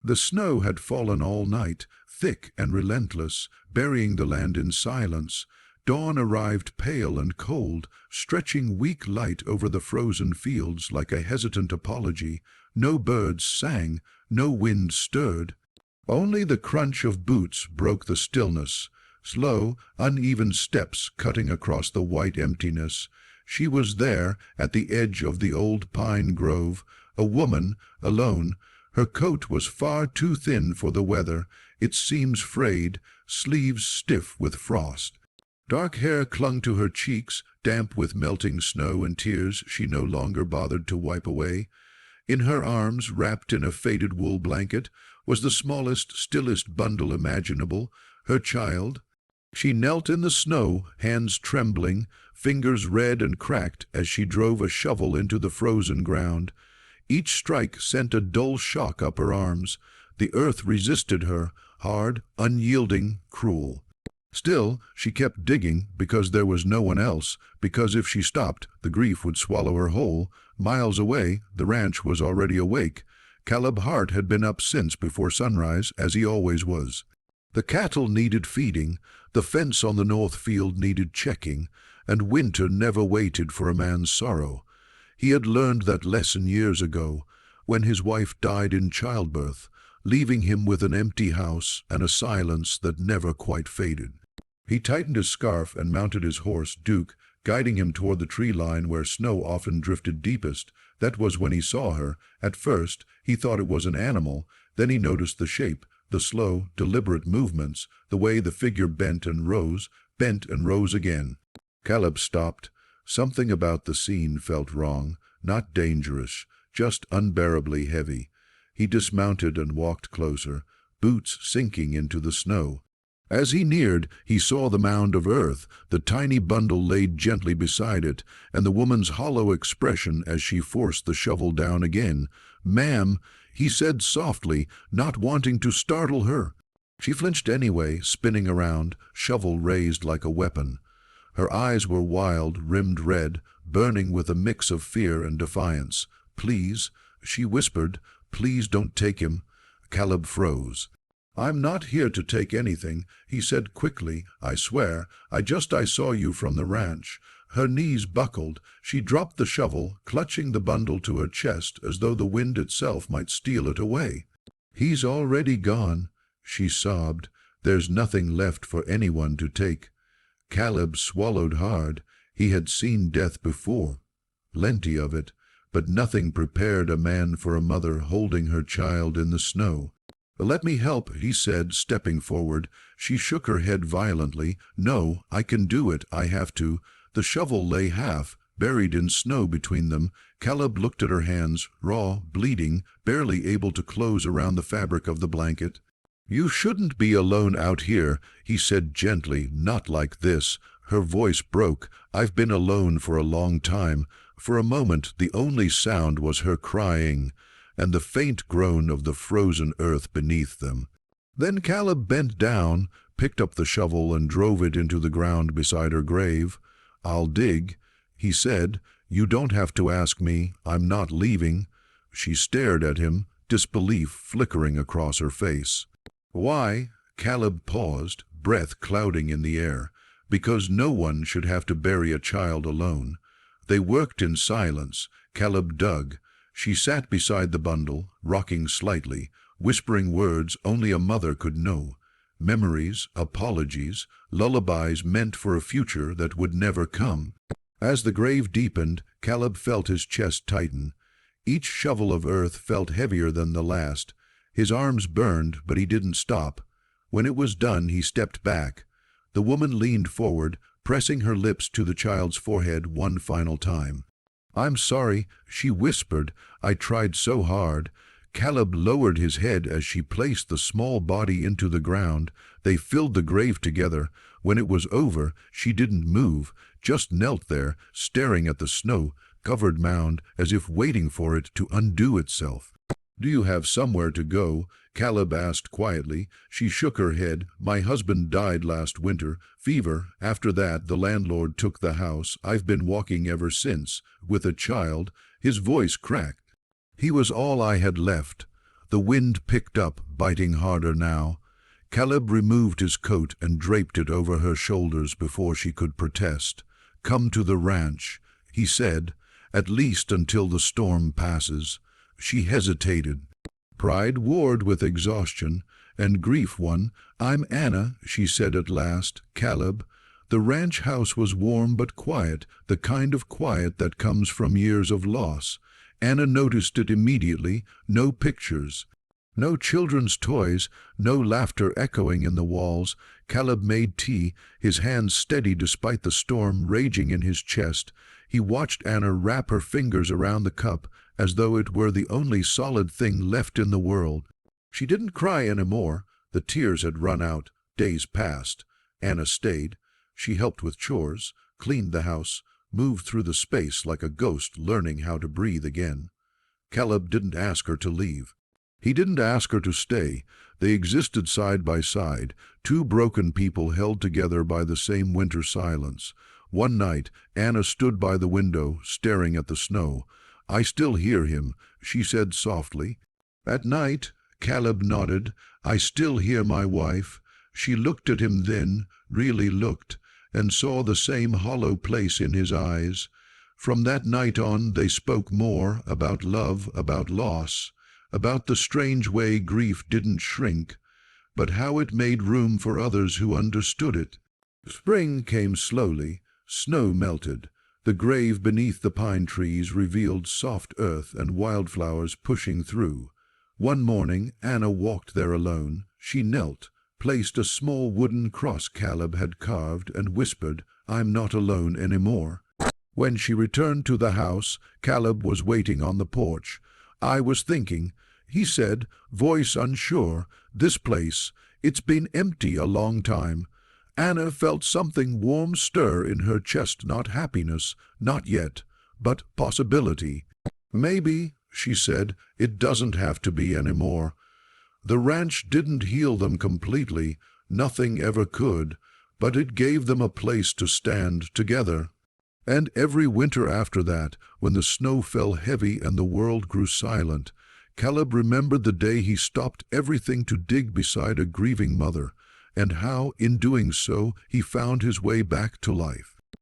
The snow had fallen all night, thick and relentless, burying the land in silence. Dawn arrived pale and cold, stretching weak light over the frozen fields like a hesitant apology. No birds sang, no wind stirred. Only the crunch of boots broke the stillness, slow, uneven steps cutting across the white emptiness. She was there, at the edge of the old pine grove, a woman, alone. Her coat was far too thin for the weather, its seams frayed, sleeves stiff with frost. Dark hair clung to her cheeks, damp with melting snow and tears she no longer bothered to wipe away. In her arms, wrapped in a faded wool blanket, was the smallest, stillest bundle imaginable, her child. She knelt in the snow, hands trembling, fingers red and cracked as she drove a shovel into the frozen ground. Each strike sent a dull shock up her arms. The earth resisted her, hard, unyielding, cruel. Still, she kept digging because there was no one else, because if she stopped, the grief would swallow her whole. Miles away, the ranch was already awake. Caleb Hart had been up since before sunrise, as he always was. The cattle needed feeding, the fence on the north field needed checking, and winter never waited for a man's sorrow. He had learned that lesson years ago, when his wife died in childbirth, leaving him with an empty house and a silence that never quite faded. He tightened his scarf and mounted his horse, Duke, guiding him toward the tree line where snow often drifted deepest. That was when he saw her. At first, he thought it was an animal. Then he noticed the shape, the slow, deliberate movements, the way the figure bent and rose again. Caleb stopped. Something about the scene felt wrong, not dangerous, just unbearably heavy. He dismounted and walked closer, boots sinking into the snow. As he neared, he saw the mound of earth, the tiny bundle laid gently beside it, and the woman's hollow expression as she forced the shovel down again. "Ma'am," he said softly, not wanting to startle her. She flinched anyway, spinning around, shovel raised like a weapon. Her eyes were wild, rimmed red, burning with a mix of fear and defiance. "Please," she whispered, "please don't take him." Caleb froze. "I'm not here to take anything," he said quickly. "I swear, I saw you from the ranch." Her knees buckled. She dropped the shovel, clutching the bundle to her chest as though the wind itself might steal it away. "He's already gone," she sobbed. "There's nothing left for anyone to take." Caleb swallowed hard. He had seen death before, plenty of it, but nothing prepared a man for a mother holding her child in the snow. "Let me help," he said, stepping forward. She shook her head violently. "No, I can do it. I have to." The shovel lay half, buried in snow between them. Caleb looked at her hands, raw, bleeding, barely able to close around the fabric of the blanket. "You shouldn't be alone out here," he said gently. "Not like this." Her voice broke. "I've been alone for a long time." For a moment the only sound was her crying, and the faint groan of the frozen earth beneath them. Then Caleb bent down, picked up the shovel and drove it into the ground beside her grave. "I'll dig," he said. "You don't have to ask me. I'm not leaving." She stared at him, disbelief flickering across her face. "Why?" Caleb paused, breath clouding in the air. "Because no one should have to bury a child alone." They worked in silence. Caleb dug. She sat beside the bundle, rocking slightly, whispering words only a mother could know. Memories, apologies, lullabies meant for a future that would never come. As the grave deepened, Caleb felt his chest tighten. Each shovel of earth felt heavier than the last. His arms burned, but he didn't stop. When it was done, he stepped back. The woman leaned forward, pressing her lips to the child's forehead one final time. "I'm sorry," she whispered. "I tried so hard." Caleb lowered his head as she placed the small body into the ground. They filled the grave together. When it was over, she didn't move, just knelt there, staring at the snow-covered mound as if waiting for it to undo itself. "Do you have somewhere to go?" Caleb asked quietly. She shook her head. "My husband died last winter. Fever. After that, the landlord took the house. I've been walking ever since, with a child." His voice cracked. "He was all I had left." The wind picked up, biting harder now. Caleb removed his coat and draped it over her shoulders before she could protest. "Come to the ranch," he said, "at least until the storm passes." She hesitated. Pride warred with exhaustion, and grief won. "I'm Anna," she said at last. "Caleb." The ranch house was warm but quiet, the kind of quiet that comes from years of loss. Anna noticed it immediately. No pictures, no children's toys, no laughter echoing in the walls. Caleb made tea, his hands steady despite the storm raging in his chest. He watched Anna wrap her fingers around the cup, as though it were the only solid thing left in the world. She didn't cry anymore. The tears had run out. Days passed. Anna stayed. She helped with chores, cleaned the house, moved through the space like a ghost learning how to breathe again. Caleb didn't ask her to leave. He didn't ask her to stay. They existed side by side, two broken people held together by the same winter silence. One night, Anna stood by the window, staring at the snow. "I still hear him," she said softly. "At night," Caleb nodded, "I still hear my wife." She looked at him then, really looked, and saw the same hollow place in his eyes. From that night on they spoke more about love, about loss, about the strange way grief didn't shrink, but how it made room for others who understood it. Spring came slowly. Snow melted. The grave beneath the pine trees revealed soft earth and wildflowers pushing through. One morning Anna walked there alone. She knelt, placed a small wooden cross Caleb had carved, and whispered, "I'm not alone anymore." When she returned to the house, Caleb was waiting on the porch. "I was thinking," he said, voice unsure, "this place, it's been empty a long time." Anna felt something warm stir in her chest, not happiness, not yet, but possibility. "Maybe," she said, "it doesn't have to be anymore." The ranch didn't heal them completely, nothing ever could, but it gave them a place to stand together. And every winter after that, when the snow fell heavy and the world grew silent, Caleb remembered the day he stopped everything to dig beside a grieving mother, and how, in doing so, he found his way back to life.